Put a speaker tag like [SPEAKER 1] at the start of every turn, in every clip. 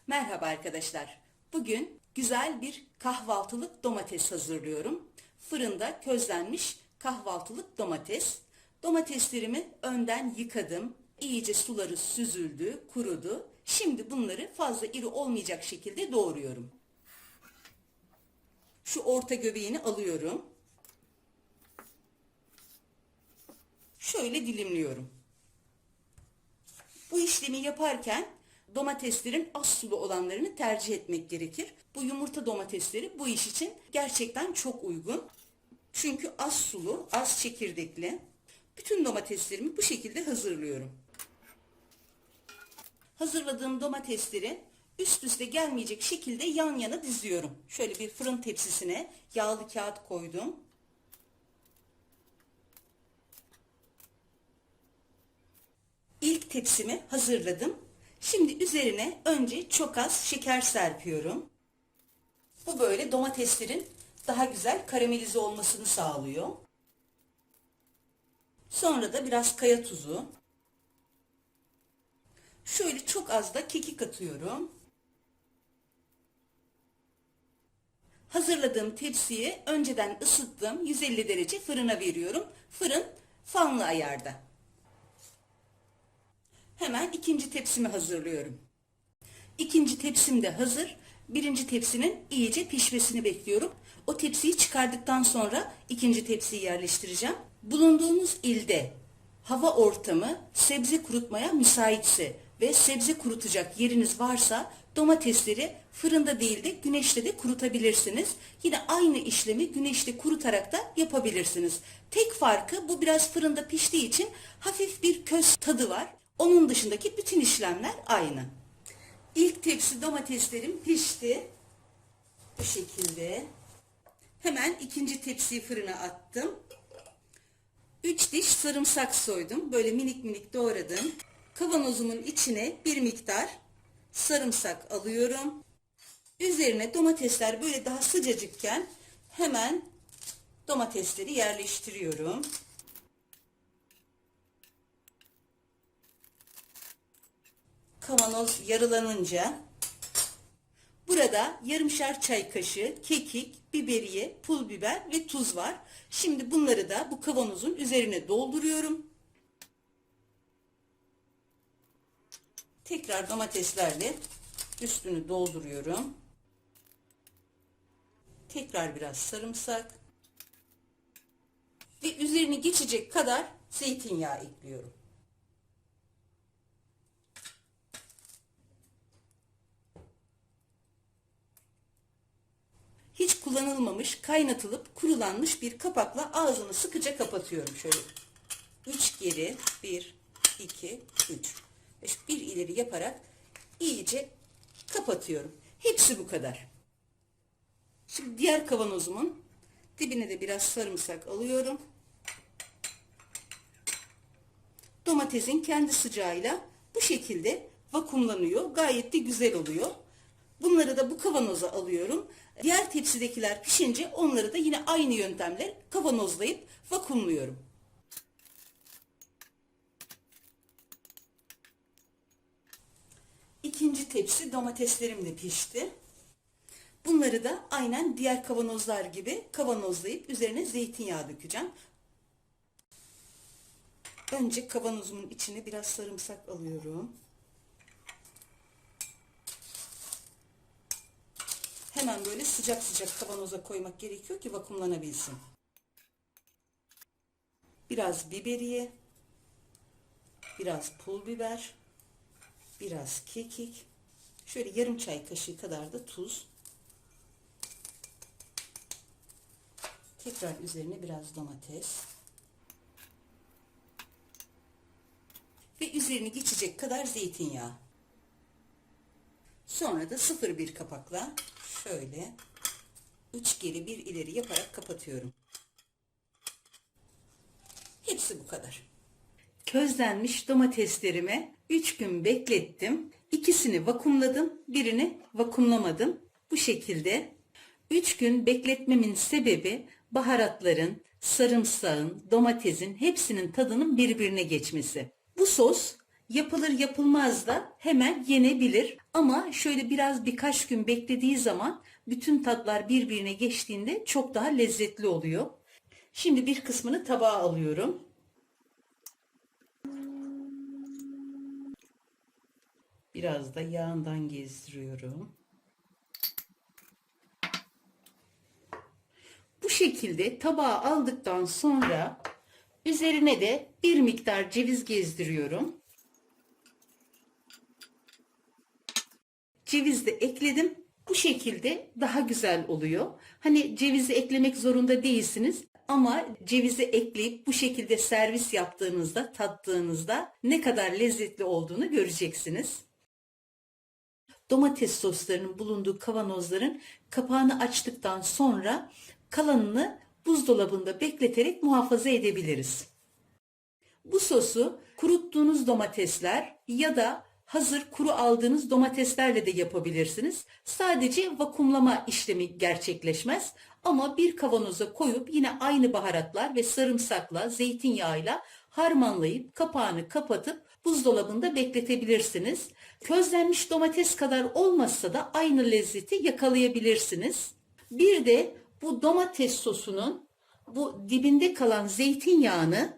[SPEAKER 1] Merhaba arkadaşlar. Bugün güzel bir kahvaltılık domates hazırlıyorum. Fırında közlenmiş kahvaltılık domates. Domateslerimi önden yıkadım. İyice suları süzüldü, kurudu. Şimdi bunları fazla iri olmayacak şekilde doğruyorum. Şu orta göbeğini alıyorum. Şöyle dilimliyorum. Bu işlemi yaparken domateslerin az sulu olanlarını tercih etmek gerekir. Bu yumurta domatesleri bu iş için gerçekten çok uygun. Çünkü az sulu, az çekirdekli. Bütün domateslerimi bu şekilde hazırlıyorum. Hazırladığım domatesleri üst üste gelmeyecek şekilde yan yana diziyorum. Şöyle bir fırın tepsisine yağlı kağıt koydum. İlk tepsimi hazırladım. Şimdi üzerine önce çok az şeker serpiyorum. Bu böyle domateslerin daha güzel karamelize olmasını sağlıyor. Sonra da biraz kaya tuzu. Şöyle çok az da kekik atıyorum. Hazırladığım tepsiyi önceden ısıttım. 150 derece fırına veriyorum. Fırın fanlı ayarda. Hemen ikinci tepsimi hazırlıyorum. İkinci tepsim de hazır. Birinci tepsinin iyice pişmesini bekliyorum. O tepsiyi çıkardıktan sonra ikinci tepsiyi yerleştireceğim. Bulunduğunuz ilde hava ortamı sebze kurutmaya müsaitse ve sebze kurutacak yeriniz varsa domatesleri fırında değil de güneşte de kurutabilirsiniz. Yine aynı işlemi güneşte kurutarak da yapabilirsiniz. Tek farkı bu biraz fırında piştiği için hafif bir köz tadı var. Onun dışındaki bütün işlemler aynı. İlk tepsi domateslerim pişti. Bu şekilde. Hemen ikinci tepsiyi fırına attım. 3 diş sarımsak soydum. Böyle minik minik doğradım. Kavanozumun içine bir miktar sarımsak alıyorum. Üzerine domatesler böyle daha sıcacıkken hemen domatesleri yerleştiriyorum. Kavanoz yarılanınca burada yarımşar çay kaşığı kekik, biberiye, pul biber ve tuz var. Şimdi bunları da bu kavanozun üzerine dolduruyorum. Tekrar domateslerle üstünü dolduruyorum. Tekrar biraz sarımsak ve üzerini geçecek kadar zeytinyağı ekliyorum. Hiç kullanılmamış, kaynatılıp kurulanmış bir kapakla ağzını sıkıca kapatıyorum. Şöyle 3 geri, 1, 2, 3. Bir ileri yaparak iyice kapatıyorum. Hepsi bu kadar. Şimdi diğer kavanozumun dibine de biraz sarımsak alıyorum. Domatesin kendi sıcağıyla bu şekilde vakumlanıyor. Gayet de güzel oluyor. Bunları da bu kavanoza alıyorum. Diğer tepsidekiler pişince onları da yine aynı yöntemle kavanozlayıp vakumluyorum. İkinci tepsi domateslerim de pişti. Bunları da aynen diğer kavanozlar gibi kavanozlayıp üzerine zeytinyağı dökeceğim. Önce kavanozumun içine biraz sarımsak alıyorum. Hemen böyle sıcak sıcak kavanoza koymak gerekiyor ki vakumlanabilsin. Biraz biberiye, biraz pul biber, biraz kekik, şöyle yarım çay kaşığı kadar da tuz. Tekrar üzerine biraz domates. Ve üzerini geçecek kadar zeytinyağı. Sonra da 0,1 kapakla şöyle 3 geri 1 ileri yaparak kapatıyorum. Hepsi bu kadar. Közlenmiş domateslerimi 3 gün beklettim. İkisini vakumladım, birini vakumlamadım. Bu şekilde 3 gün bekletmemin sebebi baharatların, sarımsağın, domatesin hepsinin tadının birbirine geçmesi. Bu sos Yapılır yapılmaz da hemen yenebilir. Ama şöyle birkaç gün beklediği zaman bütün tatlar birbirine geçtiğinde çok daha lezzetli oluyor. Şimdi bir kısmını tabağa alıyorum. Biraz da yağından gezdiriyorum. Bu şekilde tabağa aldıktan sonra üzerine de bir miktar ceviz gezdiriyorum. Ceviz de ekledim. Bu şekilde daha güzel oluyor. Hani cevizi eklemek zorunda değilsiniz ama cevizi ekleyip bu şekilde servis yaptığınızda, tattığınızda ne kadar lezzetli olduğunu göreceksiniz. Domates soslarının bulunduğu kavanozların kapağını açtıktan sonra kalanını buzdolabında bekleterek muhafaza edebiliriz. Bu sosu kuruttuğunuz domatesler ya da hazır kuru aldığınız domateslerle de yapabilirsiniz. Sadece vakumlama işlemi gerçekleşmez ama bir kavanoza koyup yine aynı baharatlar ve sarımsakla, zeytinyağıyla harmanlayıp kapağını kapatıp buzdolabında bekletebilirsiniz. Közlenmiş domates kadar olmasa da aynı lezzeti yakalayabilirsiniz. Bir de bu domates sosunun bu dibinde kalan zeytinyağını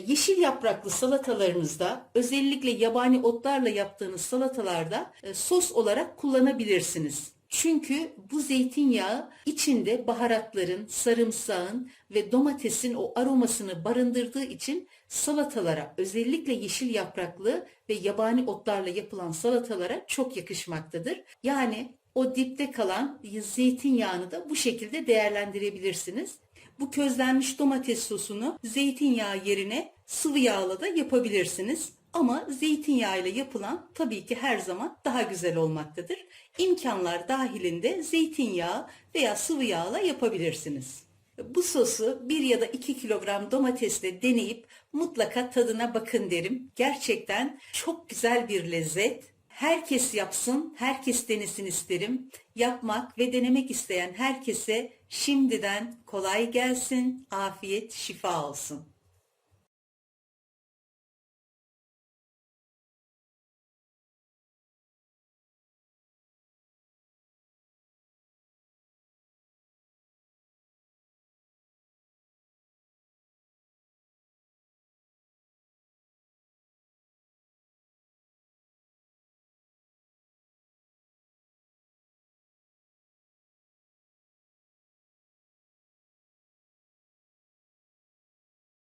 [SPEAKER 1] yeşil yapraklı salatalarınızda, özellikle yabani otlarla yaptığınız salatalarda sos olarak kullanabilirsiniz. Çünkü bu zeytinyağı içinde baharatların, sarımsağın ve domatesin o aromasını barındırdığı için salatalara, özellikle yeşil yapraklı ve yabani otlarla yapılan salatalara çok yakışmaktadır. Yani o dipte kalan zeytinyağını da bu şekilde değerlendirebilirsiniz. Bu közlenmiş domates sosunu zeytinyağı yerine sıvı yağla da yapabilirsiniz. Ama zeytinyağı ile yapılan tabii ki her zaman daha güzel olmaktadır. İmkanlar dahilinde zeytinyağı veya sıvı yağla yapabilirsiniz. Bu sosu 1 ya da 2 kilogram domatesle deneyip mutlaka tadına bakın derim. Gerçekten çok güzel bir lezzet. Herkes yapsın, herkes denesin isterim. Yapmak ve denemek isteyen herkese şimdiden kolay gelsin, afiyet, şifa olsun.